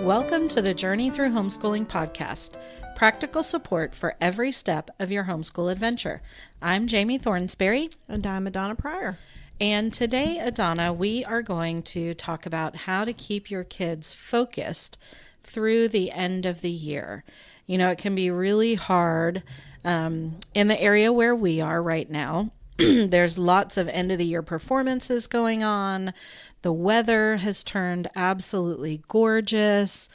Welcome to the Journey Through Homeschooling podcast, practical support for every step of your homeschool adventure. I'm Jami Thornsberry. And I'm Adonna Pryor. And today, Adonna, we are going to talk about how to keep your kids focused through the end of the year. You know, it can be really hard in the area where we are right now. There's lots of end of the year performances going on. The weather has turned absolutely gorgeous.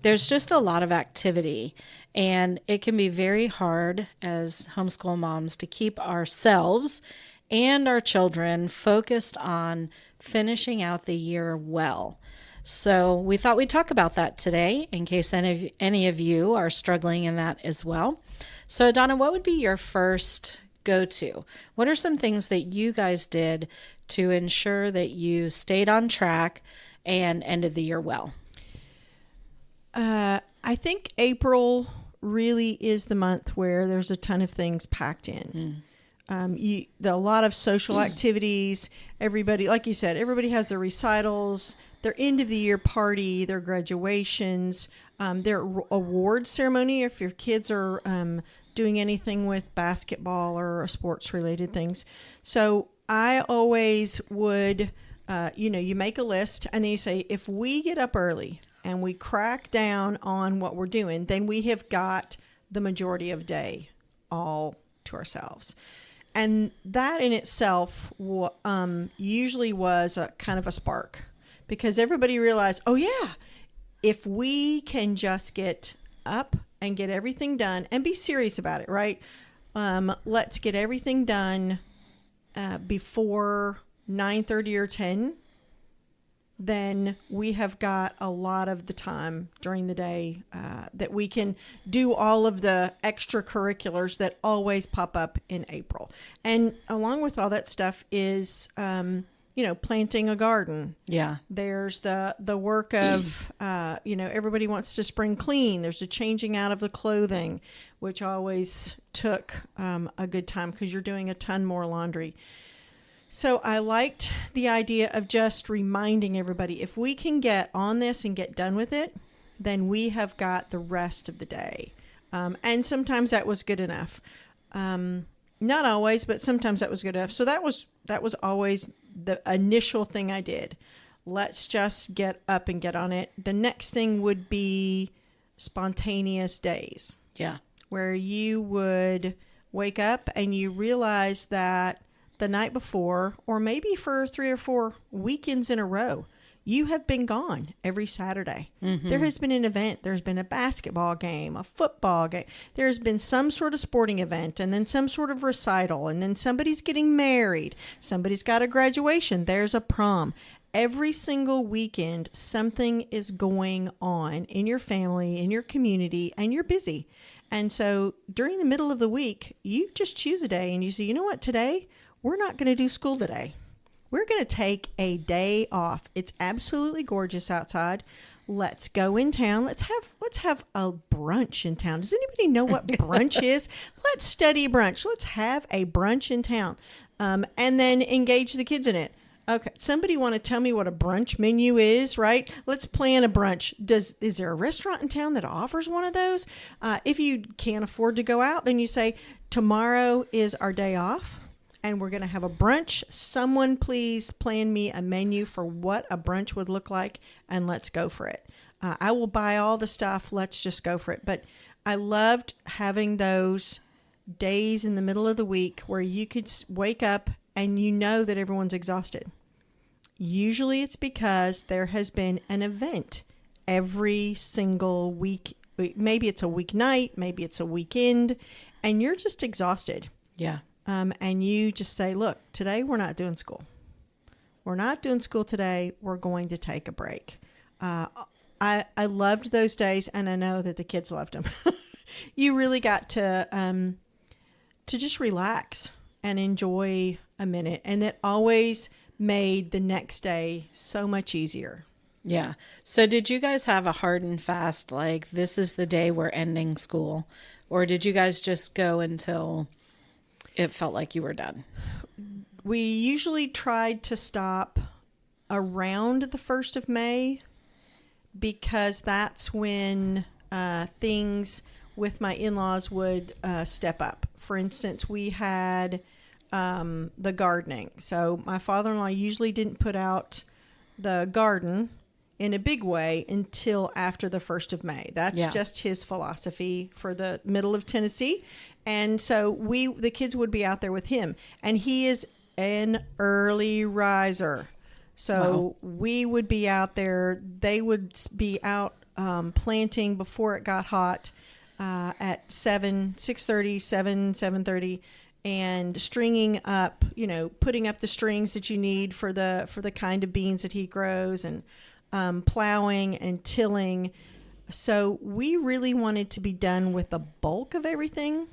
There's just a lot of activity, and it can be very hard as homeschool moms to keep ourselves and our children focused on finishing out the year well. So we thought we'd talk about that today in case any of you are struggling in that as well. So Adonna, what would be your first go-to? What are some things that you guys did to ensure that you stayed on track and ended the year well? I think April really is the month where there's a ton of things packed in. A lot of social activities. Everybody, like you said, everybody has their recitals, their end of the year party, their graduations, their award ceremony. If your kids are doing anything with basketball or sports related things. So I always would, you make a list and then you say, if we get up early and we crack down on what we're doing, then we have got the majority of day all to ourselves. And that in itself usually was a kind of a spark, because everybody realized, oh yeah, if we can just get up and get everything done and be serious about it, right? Let's get everything done before 9:30 or 10. Then we have got a lot of the time during the day that we can do all of the extracurriculars that always pop up in April. And along with all that stuff is, planting a garden. Yeah. There's the work of, everybody wants to spring clean. There's the changing out of the clothing, which always took a good time because you're doing a ton more laundry. So I liked the idea of just reminding everybody, if we can get on this and get done with it, then we have got the rest of the day. And sometimes that was good enough. Not always, but sometimes that was good enough. So that was always the initial thing I did. Let's just get up and get on it. The next thing would be spontaneous days. Yeah. Where you would wake up and you realize that the night before, or maybe for 3 or 4 weekends in a row, you have been gone every Saturday. Mm-hmm. There has been an event. There's been a basketball game, a football game. There's been some sort of sporting event, and then some sort of recital, and then somebody's getting married. Somebody's got a graduation. There's a prom. Every single weekend, something is going on in your family, in your community, and you're busy. And so during the middle of the week, you just choose a day and you say, you know what, today, we're not going to do school today. We're going to take a day off. It's absolutely gorgeous outside. Let's go in town. Let's have a brunch in town. Does anybody know what brunch is? Let's study brunch. Let's have a brunch in town. And then engage the kids in it. Okay, somebody want to tell me what a brunch menu is, right? Let's plan a brunch. Is there a restaurant in town that offers one of those? If you can't afford to go out, then you say, tomorrow is our day off. And we're going to have a brunch. Someone please plan me a menu for what a brunch would look like, and let's go for it. I will buy all the stuff. Let's just go for it. But I loved having those days in the middle of the week where you could wake up and you know that everyone's exhausted. Usually it's because there has been an event every single week. Maybe it's a weeknight, maybe it's a weekend, and you're just exhausted. Yeah. And you just say, look, today we're not doing school. We're not doing school today. We're going to take a break. I loved those days, and I know that the kids loved them. You really got to just relax and enjoy a minute. And that always made the next day so much easier. Yeah. So did you guys have a hard and fast, like, this is the day we're ending school? Or did you guys just go until it felt like you were done? We usually tried to stop around the 1st of May because that's when things with my in-laws would step up. For instance, we had the gardening. So my father-in-law usually didn't put out the garden in a big way until after the 1st of May. That's just his philosophy for the middle of Tennessee. And so the kids would be out there with him. And he is an early riser. So we would be out there. They would be out planting before it got hot at 6:30, 7:30, and stringing up, putting up the strings that you need for the kind of beans that he grows, and plowing and tilling. So we really wanted to be done with the bulk of everything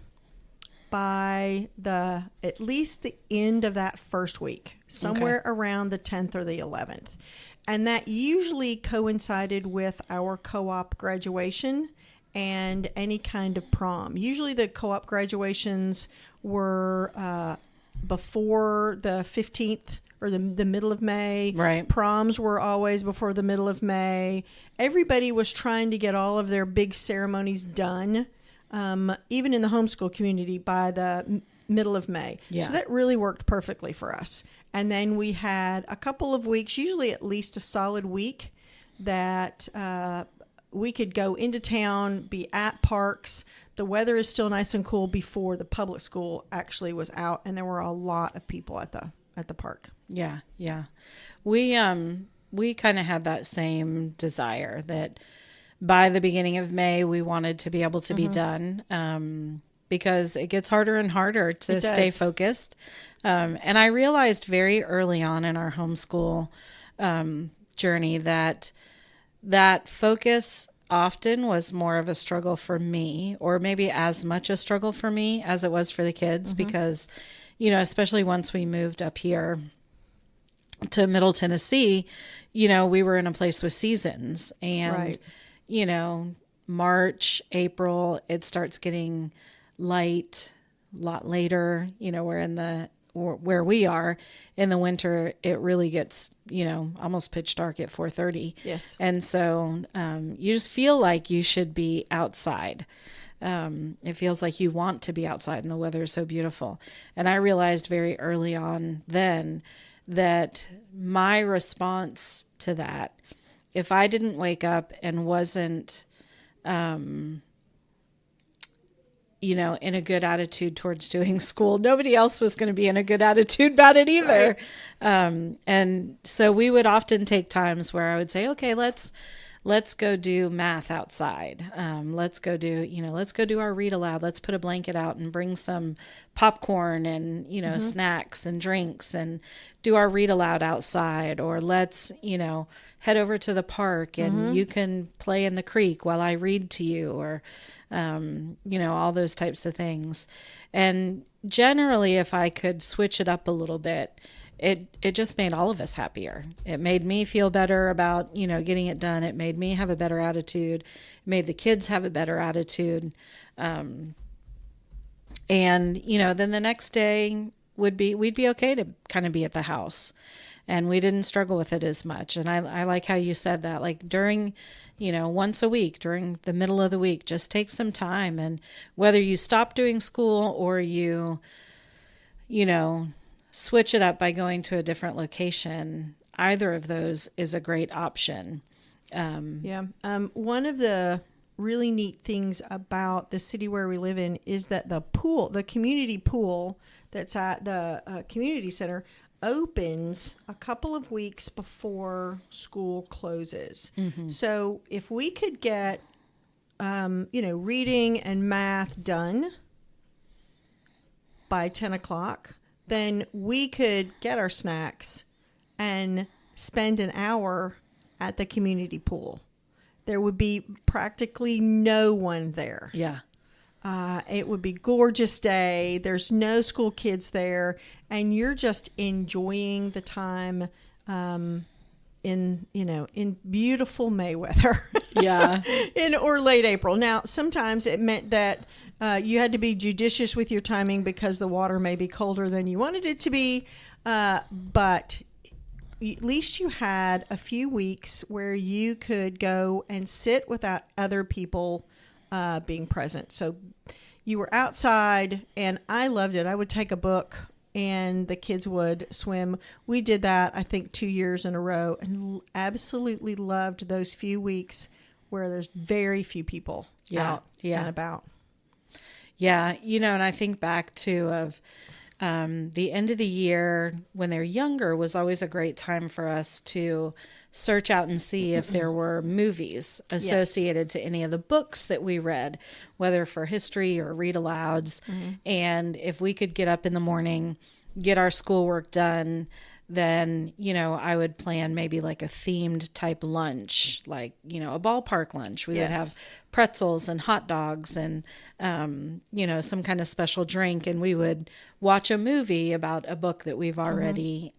by at least the end of that first week, somewhere around the 10th or the 11th. And that usually coincided with our co-op graduation and any kind of prom. Usually the co-op graduations were before the 15th or the middle of May. Right. Proms were always before the middle of May. Everybody was trying to get all of their big ceremonies done, even in the homeschool community, by the middle of May. Yeah. So that really worked perfectly for us. And then we had a couple of weeks, usually at least a solid week, that we could go into town, be at parks. The weather is still nice and cool before the public school actually was out, and there were a lot of people at the park. Yeah, yeah. We kind of had that same desire that by the beginning of May we wanted to be able to be done, because it gets harder and harder to stay focused. And I realized very early on in our homeschool journey that focus often was more of a struggle for me, or maybe as much a struggle for me as it was for the kids, because, especially once we moved up here to Middle Tennessee, we were in a place with seasons, and, March, April, it starts getting light a lot later. We're where we are in the winter, it really gets, almost pitch dark at 4:30. Yes. And so you just feel like you should be outside. It feels like you want to be outside, and the weather is so beautiful. And I realized very early on then that my response to that, if I didn't wake up and wasn't, in a good attitude towards doing school, nobody else was going to be in a good attitude about it either. Right. And so we would often take times where I would say, okay, let's go do math outside. Let's go do our read aloud. Let's put a blanket out and bring some popcorn and, snacks and drinks and do our read aloud outside. Or let's, head over to the park and you can play in the creek while I read to you, or, all those types of things. And generally, if I could switch it up a little bit, it just made all of us happier. It made me feel better about, getting it done. It made me have a better attitude. It made the kids have a better attitude. And, then the next day we'd be okay to kind of be at the house, and we didn't struggle with it as much. And I like how you said that, like during, once a week, during the middle of the week, just take some time. And whether you stop doing school or you switch it up by going to a different location, either of those is a great option. One of the really neat things about the city where we live in is that the community pool that's at the community center opens a couple of weeks before school closes. So if we could get, reading and math done by 10 o'clock, then we could get our snacks and spend an hour at the community pool. There would be practically no one there. Yeah. It would be gorgeous day. There's no school kids there, and you're just enjoying the time in beautiful May weather. Yeah. or late April. Now, sometimes it meant that you had to be judicious with your timing because the water may be colder than you wanted it to be. But at least you had a few weeks where you could go and sit without other people being present. So you were outside, and I loved it. I would take a book and the kids would swim. We did that, I think, 2 years in a row, and absolutely loved those few weeks where there's very few people out and about. Yeah, and I think back to the end of the year when they're younger was always a great time for us to search out and see if there were movies associated to any of the books that we read, whether for history or read alouds. And if we could get up in the morning, get our schoolwork done, then, I would plan maybe like a themed type lunch, like, a ballpark lunch. We would have pretzels and hot dogs and, some kind of special drink. And we would watch a movie about a book that we've already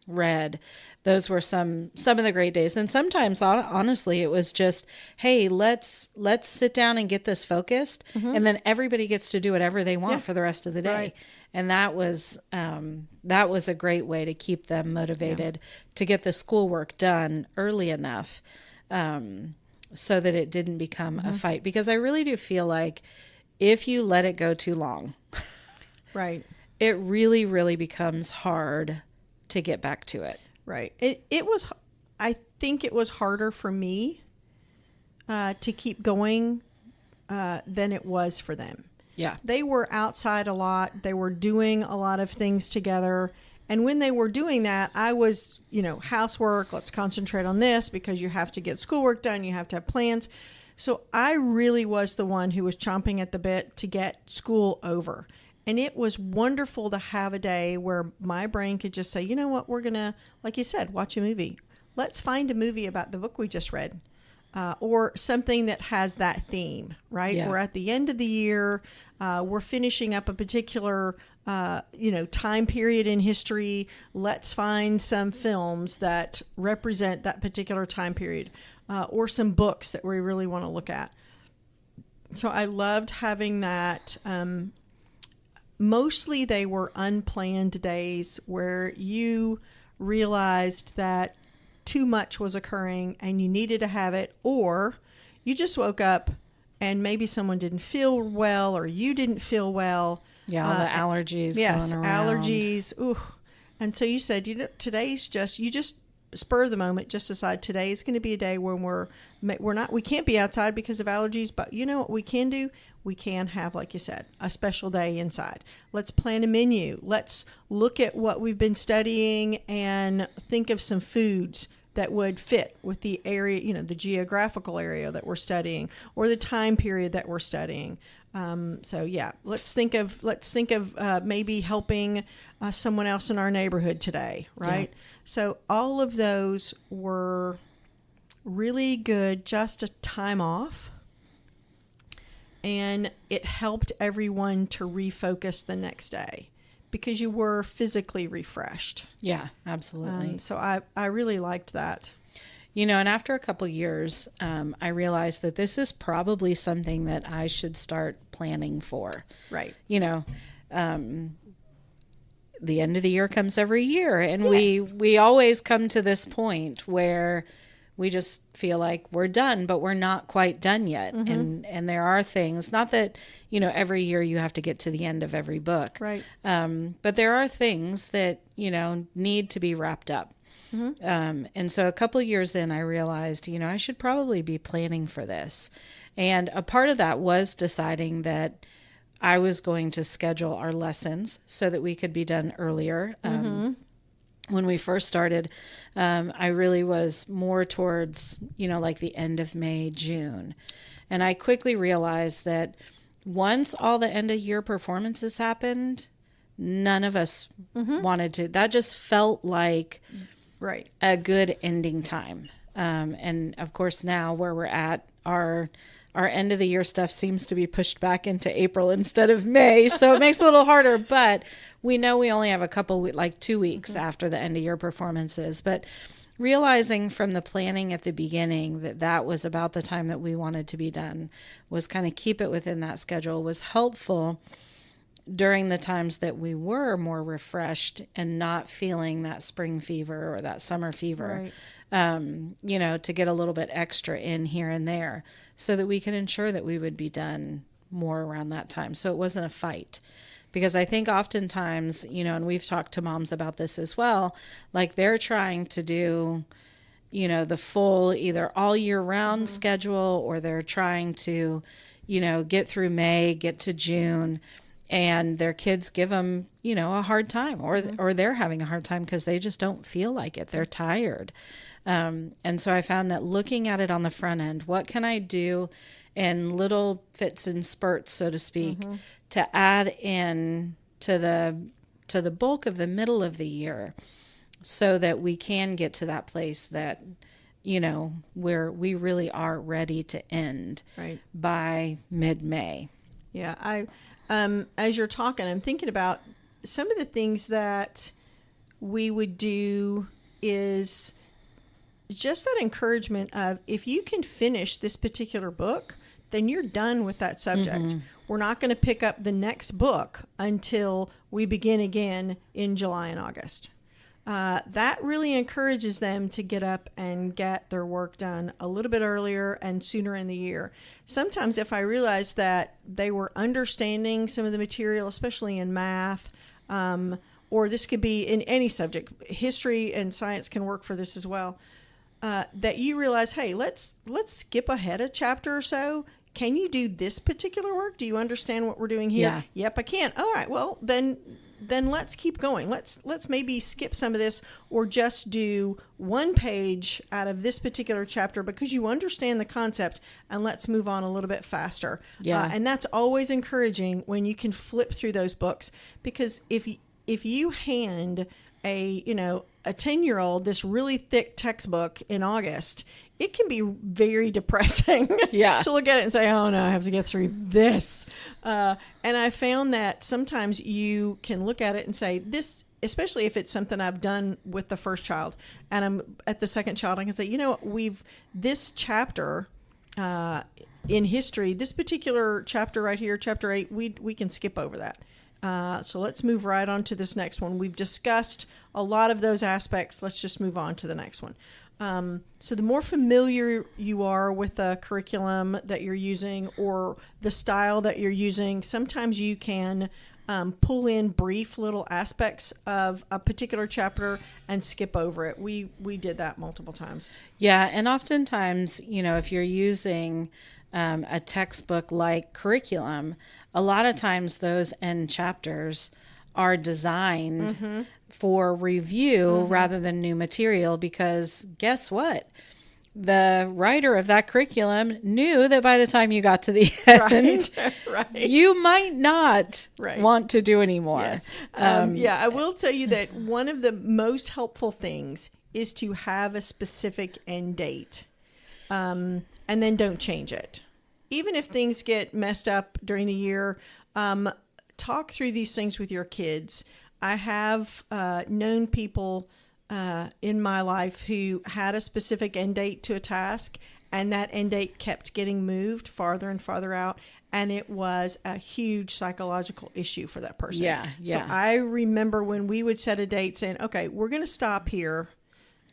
read. Those were some of the great days. And sometimes, honestly, it was just, hey, let's sit down and get this focused. And then everybody gets to do whatever they want for the rest of the day. Right. And that was a great way to keep them motivated to get the schoolwork done early enough so that it didn't become a fight. Because I really do feel like if you let it go too long, right, it really, really becomes hard to get back to it. Right. I think it was harder for me to keep going than it was for them. Yeah. They were outside a lot. They were doing a lot of things together. And when they were doing that, I was, housework, let's concentrate on this because you have to get schoolwork done. You have to have plans. So I really was the one who was chomping at the bit to get school over. And it was wonderful to have a day where my brain could just say, you know what, we're going to, like you said, watch a movie. Let's find a movie about the book we just read. Or something that has that theme, right? Yeah. We're at the end of the year. We're finishing up a particular, time period in history. Let's find some films that represent that particular time period, or some books that we really want to look at. So I loved having that. Mostly they were unplanned days where you realized that too much was occurring and you needed to have it, or you just woke up and maybe someone didn't feel well or you didn't feel well. Yeah, all the allergies going around. Allergies. Ooh. And so you said, today's you just spur of the moment, just decide today is going to be a day when we can't be outside because of allergies, but you know what we can do? We can have, like you said, a special day inside. Let's plan a menu. Let's look at what we've been studying and think of some foods that would fit with the area, the geographical area that we're studying or the time period that we're studying. Let's think of maybe helping someone else in our neighborhood today, right? Yeah. So all of those were really good, just a time off. And it helped everyone to refocus the next day because you were physically refreshed. Yeah, absolutely. So I really liked that. And after a couple years, I realized that this is probably something that I should start planning for. Right. The end of the year comes every year, and we always come to this point where we just feel like we're done, but we're not quite done yet. Mm-hmm. And there are things, not that, every year you have to get to the end of every book. Right. But there are things that, need to be wrapped up. Mm-hmm. And so a couple of years in, I realized, I should probably be planning for this. And a part of that was deciding that I was going to schedule our lessons so that we could be done earlier. When we first started, I really was more towards, like the end of May, June. And I quickly realized that once all the end of year performances happened, none of us wanted to. That just felt like a good ending time. And of course, now where we're at, our end of the year stuff seems to be pushed back into April instead of May. So it makes it a little harder, but we know we only have a couple, like 2 weeks after the end of year performances. But realizing from the planning at the beginning that was about the time that we wanted to be done, was kind of keep it within that schedule, was helpful. during the times that we were more refreshed and not feeling that spring fever or that summer fever, Right. to get a little bit extra in here and there so that we can ensure that we would be done more around that time. So it wasn't a fight. Because I think oftentimes, and we've talked to moms about this as well, like they're trying to do, the full either all year round schedule, or they're trying to, get through May, get to June, and their kids give them, a hard time, or they're having a hard time because they just don't feel like it. They're tired. And so I found that looking at it on the front end, what can I do in little fits and spurts, so to speak, to add in to the bulk of the middle of the year, so that we can get to that place that, where we really are ready to end by mid-May. Yeah, as you're talking, I'm thinking about some of the things that we would do is just that encouragement of, if you can finish this particular book, then you're done with that subject. We're not going to pick up the next book until we begin again in July and August. That really encourages them to get up and get their work done a little bit earlier and sooner in the year. Sometimes if I realize that they were understanding some of the material, especially in math, or this could be in any subject, history and science can work for this as well, that you realize, hey, let's skip ahead a chapter or so. Can you do this particular work? Do you understand what we're doing here? Yeah. Yep, I can. All right, well, then let's keep going. Let's maybe skip some of this, or just do one page out of this particular chapter because you understand the concept, and let's move on a little bit faster. Yeah. And that's always encouraging when you can flip through those books, because if you hand a 10-year-old this really thick textbook in August, it can be very depressing Yeah. to look at it and say, oh no, I have to get through this. And I found that sometimes you can look at it and say, this, especially if it's something I've done with the first child and I'm at the second child, I can say, this chapter in history, this particular chapter right here, chapter 8, we can skip over that. So let's move right on to this next one. We've discussed a lot of those aspects. Let's just move on to the next one. So the more familiar you are with the curriculum that you're using or the style that you're using, sometimes you can pull in brief little aspects of a particular chapter and skip over it. We did that multiple times. Yeah, and oftentimes, if you're using a textbook like curriculum, a lot of times those end chapters are designed for review rather than new material, because guess what? The writer of that curriculum knew that by the time you got to the end, you might not want to do anymore. Yes. I will tell you that one of the most helpful things is to have a specific end date, and then don't change it. Even if things get messed up during the year, talk through these things with your kids. I have known people in my life who had a specific end date to a task, and that end date kept getting moved farther and farther out, and it was a huge psychological issue for that person. Yeah. So I remember when we would set a date saying, okay, we're going to stop here.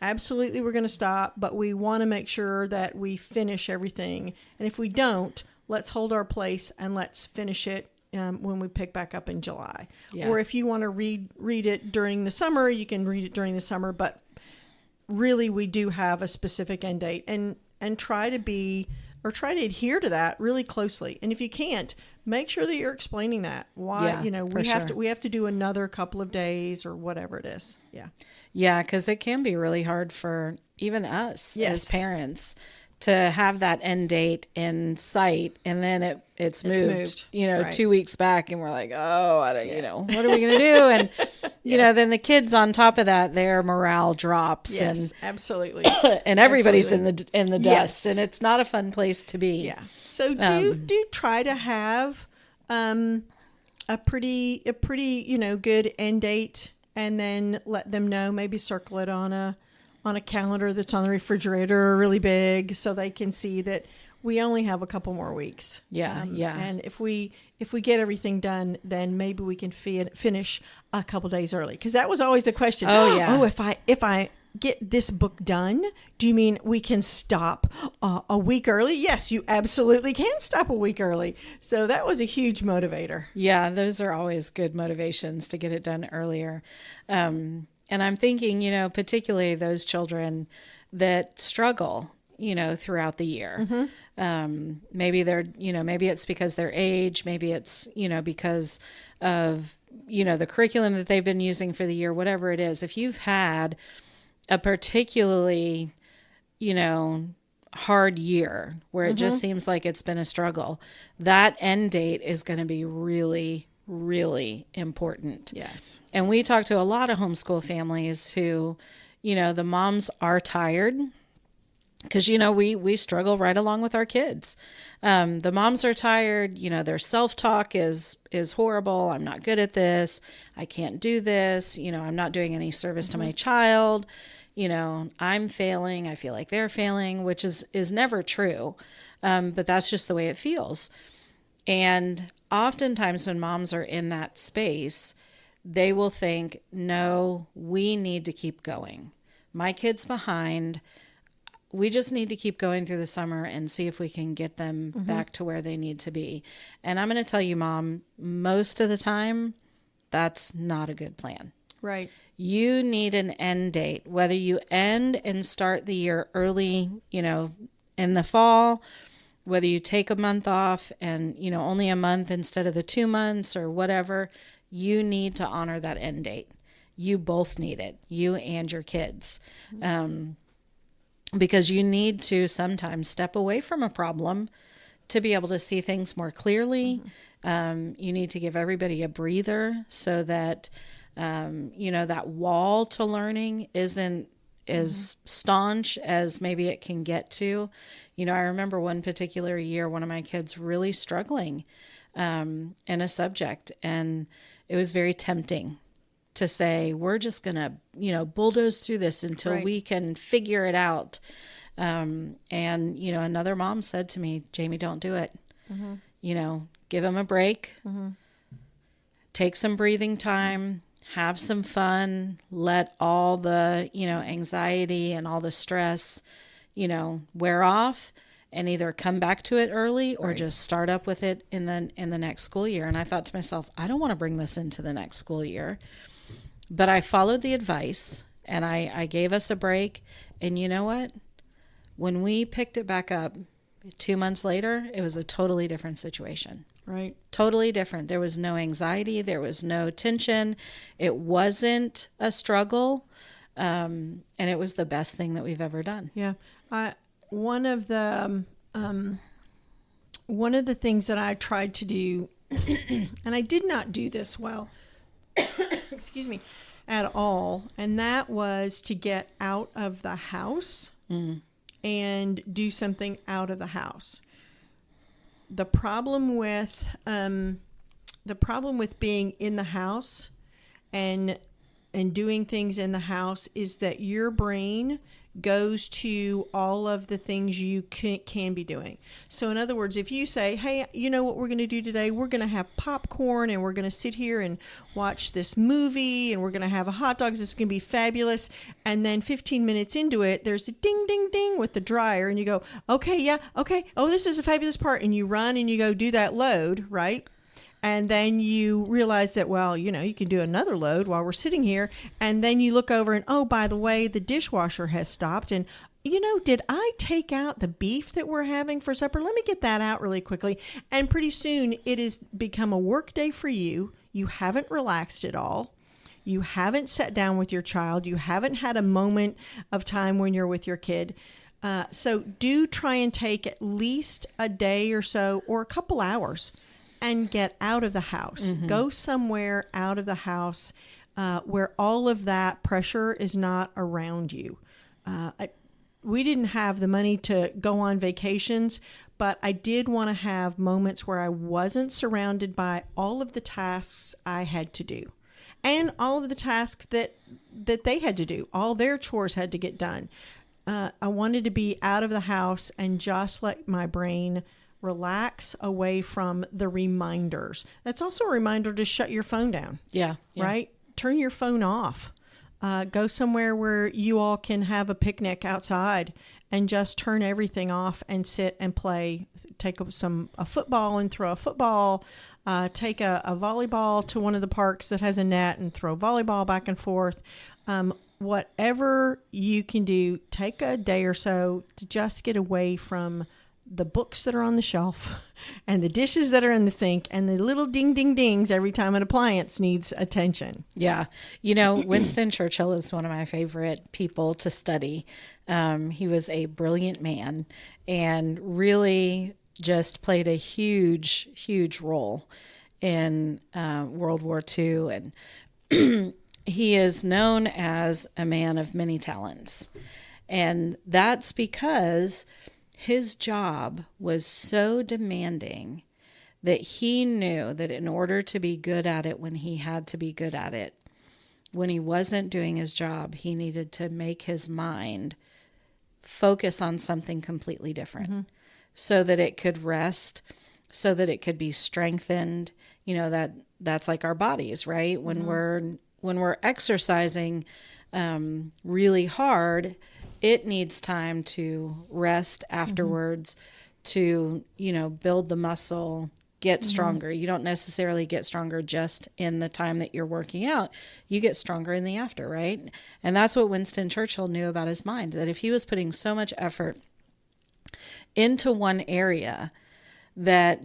Absolutely, we're going to stop, but we want to make sure that we finish everything. And if we don't, let's hold our place and let's finish it when we pick back up in July. Yeah. Or if you want to read it during the summer, you can read it during the summer. But really, we do have a specific end date, and try to adhere to that really closely. And if you can't, make sure that you're explaining that. Why, we have to do another couple of days or whatever it is. Yeah. Yeah, because it can be really hard for even us as parents to have that end date in sight, and then it's moved. 2 weeks back, and we're like, oh, what are we going to do? And then the kids on top of that, their morale drops. Yes, and absolutely. And everybody's in the dust, and it's not a fun place to be. Yeah. So do try to have a pretty good end date, and then let them know. Maybe circle it on a calendar that's on the refrigerator really big, so they can see that we only have a couple more weeks. Yeah, yeah. And if we get everything done, then maybe we can finish a couple days early. Because that was always a question. Oh, yeah. Oh, if I get this book done, do you mean we can stop a week early? Yes, you absolutely can stop a week early. So that was a huge motivator. Yeah, those are always good motivations to get it done earlier. And I'm thinking, particularly those children that struggle, throughout the year. Maybe they're, maybe it's because their age, maybe it's, because of, the curriculum that they've been using for the year, whatever it is. If you've had a particularly, hard year where it just seems like it's been a struggle, that end date is going to be really, really important. Yes. And we talk to a lot of homeschool families who, the moms are tired because, we struggle right along with our kids. The moms are tired, their self-talk is horrible. I'm not good at this. I can't do this. I'm not doing any service to my child. I'm failing. I feel like they're failing, which is never true. But that's just the way it feels. And oftentimes when moms are in that space, they will think, no, we need to keep going. My kid's behind. We just need to keep going through the summer and see if we can get them back to where they need to be. And I'm going to tell you, Mom, most of the time, that's not a good plan. Right. You need an end date, whether you end and start the year early, in the fall, whether you take a month off and, only a month instead of the 2 months or whatever, you need to honor that end date. You both need it, you and your kids. Because you need to sometimes step away from a problem to be able to see things more clearly. You need to give everybody a breather so that, that wall to learning isn't as staunch as maybe it can get to. I remember one particular year, one of my kids really struggling in a subject, and it was very tempting to say, we're just going to, bulldoze through this until we can figure it out. And, another mom said to me, Jami, don't do it. Give him a break, take some breathing time, have some fun, let all the, anxiety and all the stress, wear off, and either come back to it early or just start up with it in the next school year. And I thought to myself, I don't want to bring this into the next school year. But I followed the advice and I gave us a break. And you know what? When we picked it back up 2 months later, it was a totally different situation. Right. Totally different. There was no anxiety. There was no tension. It wasn't a struggle. And it was the best thing that we've ever done. Yeah. One of the things that I tried to do, and I did not do this well, excuse me, at all, and that was to get out of the house and do something out of the house. The problem with being in the house and doing things in the house is that your brain goes to all of the things you can be doing. So in other words, if you say, hey, you know what we're going to do today? We're going to have popcorn and we're going to sit here and watch this movie and we're going to have a hot dogs. It's going to be fabulous. And then 15 minutes into it, there's a ding, ding, ding with the dryer. And you go, okay, yeah, okay. Oh, this is a fabulous part. And you run and you go do that load, right? And then you realize that, well, you can do another load while we're sitting here. And then you look over and, oh, by the way, the dishwasher has stopped. And, did I take out the beef that we're having for supper? Let me get that out really quickly. And pretty soon it has become a work day for you. You haven't relaxed at all. You haven't sat down with your child. You haven't had a moment of time when you're with your kid. So do try and take at least a day or so or a couple hours and get out of the house. Go somewhere out of the house where all of that pressure is not around you. We didn't have the money to go on vacations, but I did want to have moments where I wasn't surrounded by all of the tasks I had to do and all of the tasks that they had to do. All their chores had to get done. I wanted to be out of the house and just let my brain relax away from the reminders. That's also a reminder to shut your phone down. Yeah. Right? Turn your phone off. Go somewhere where you all can have a picnic outside and just turn everything off and sit and play. Take a football and throw a football. Take a volleyball to one of the parks that has a net and throw volleyball back and forth. Whatever you can do, take a day or so to just get away from the books that are on the shelf and the dishes that are in the sink and the little ding, ding, dings every time an appliance needs attention. Yeah. You know, Winston Churchill is one of my favorite people to study. He was a brilliant man and really just played a huge, huge role in World War II. And he is known as a man of many talents. And that's because his job was so demanding that he knew that in order to be good at it when he had to be good at it, when he wasn't doing his job, he needed to make his mind focus on something completely different so that it could rest, so that it could be strengthened. You know, that's like our bodies, right? When we're exercising really hard, it needs time to rest afterwards to, build the muscle, get stronger. You don't necessarily get stronger just in the time that you're working out. You get stronger in the after, right? And that's what Winston Churchill knew about his mind, that if he was putting so much effort into one area, that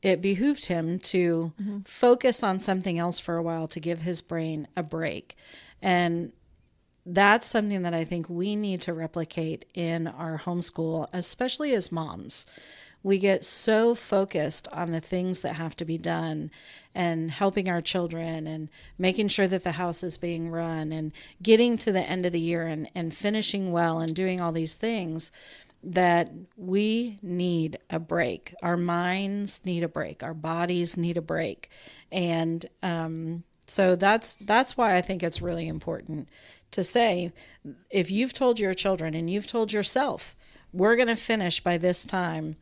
it behooved him to focus on something else for a while to give his brain a break. And that's something that I think we need to replicate in our homeschool, especially as moms. We get so focused on the things that have to be done and helping our children and making sure that the house is being run and getting to the end of the year and finishing well and doing all these things that we need a break. Our minds need a break. Our bodies need a break. And so that's why I think it's really important to say, if you've told your children and you've told yourself, we're going to finish by this time,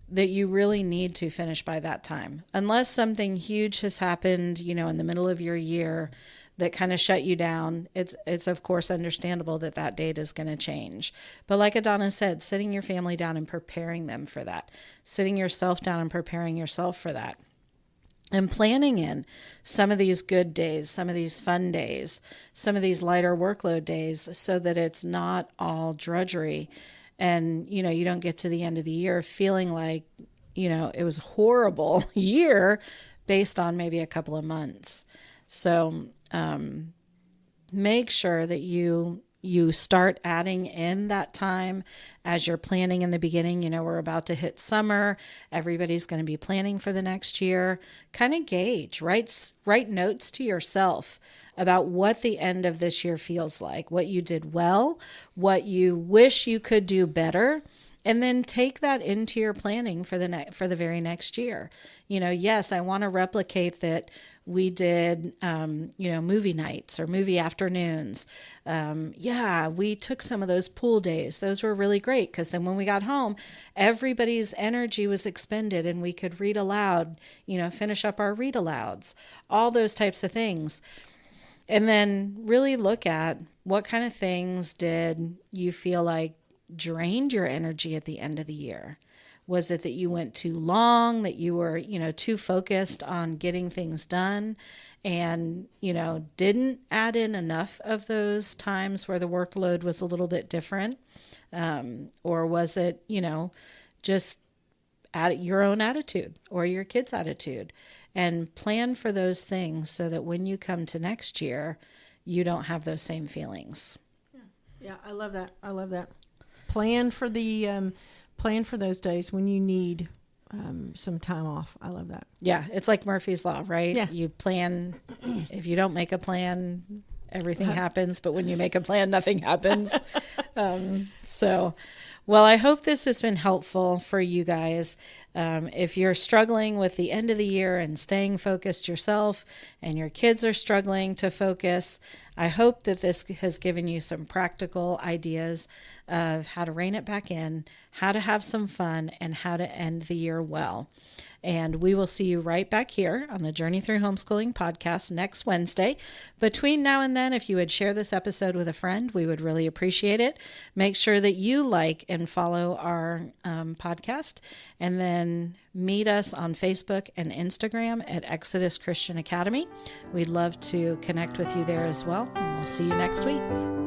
that you really need to finish by that time. Unless something huge has happened, in the middle of your year that kind of shut you down, it's of course understandable that date is going to change. But like Adonna said, sitting your family down and preparing them for that, sitting yourself down and preparing yourself for that, and planning in some of these good days, some of these fun days, some of these lighter workload days, so that it's not all drudgery. And, you don't get to the end of the year feeling like, it was a horrible year based on maybe a couple of months. So make sure that you start adding in that time as you're planning in the beginning. We're about to hit summer. Everybody's going to be planning for the next year. Kind of gauge, write notes to yourself about what the end of this year feels like, what you did well, what you wish you could do better, and then take that into your planning for the very next year. Yes, I want to replicate that we did, movie nights or movie afternoons. We took some of those pool days. Those were really great because then when we got home, everybody's energy was expended and we could read aloud, finish up our read alouds, all those types of things. And then really look at what kind of things did you feel like drained your energy at the end of the year. Was it that you went too long, that you were, too focused on getting things done and, didn't add in enough of those times where the workload was a little bit different? Or was it, just your own attitude or your kid's attitude? And plan for those things so that when you come to next year, you don't have those same feelings. Yeah, I love that. Plan for those days when you need some time off. I love that. Yeah, it's like Murphy's Law, right? Yeah. You plan. If you don't make a plan, everything happens. But when you make a plan, nothing happens. Well, I hope this has been helpful for you guys. If you're struggling with the end of the year and staying focused yourself, and your kids are struggling to focus, I hope that this has given you some practical ideas of how to rein it back in, how to have some fun, and how to end the year well. And we will see you right back here on the Journey Through Homeschooling podcast next Wednesday. Between now and then, if you would share this episode with a friend, we would really appreciate it. Make sure that you like and follow our podcast, and then meet us on Facebook and Instagram at Exodus Christian Academy. We'd love to connect with you there as well. And we'll see you next week.